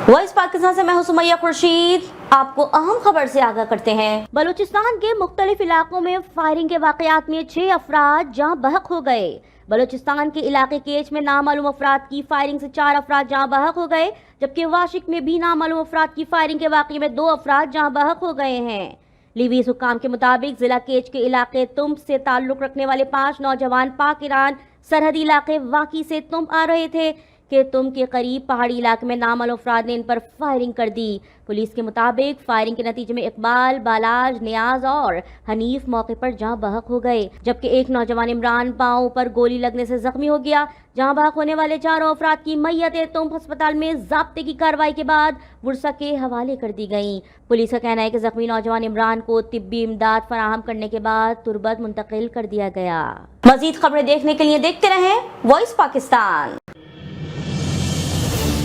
Voice Pakistan से मैं हूं सुमैया खुर्शीद। आपको अहम खबर से आगाह करते हैं। बलूचिस्तान के मुख्तलिफ इलाकों में फायरिंग के वाकयात में 6 अफराद जाँ बहक हो गए। बलूचिस्तान के इलाके केच में नामालूम अफराद की फायरिंग से 4 अफराद जाँ बहक हो गए, जबकि वाशिक में भी नामालूम अफराद की फायरिंग के वाक़े में 2 अफराद जाँ बहक हो गए हैं। लीवीज हुक्काम के मुताबिक जिला केच के इलाके तुम से ताल्लुक रखने वाले 5 नौजवान पाक ईरान सरहदी इलाके वाकी से तुम आ रहे थे कि तुम के करीब पहाड़ी इलाके में नामालूम अफराद ने इन पर फायरिंग कर दी। पुलिस के मुताबिक फायरिंग के नतीजे में इकबाल, बालाज, नियाज और हनीफ मौके पर जाँ बहक हो गए, जबकि एक नौजवान इमरान पांव पर गोली लगने से जख्मी हो गया। जाँ बहक होने वाले 4 अफराद की मैयतें तुम अस्पताल में ज़ाब्ते की कार्रवाई के बाद बुरसा के हवाले कर दी गईं। पुलिस का कहना है कि जख्मी नौजवान इमरान को तिब्बी इमदाद फराहम करने के बाद तुरबत मुंतकिल कर दिया गया। मजीद खबरें देखने के लिए देखते रहें वॉइस पाकिस्तान।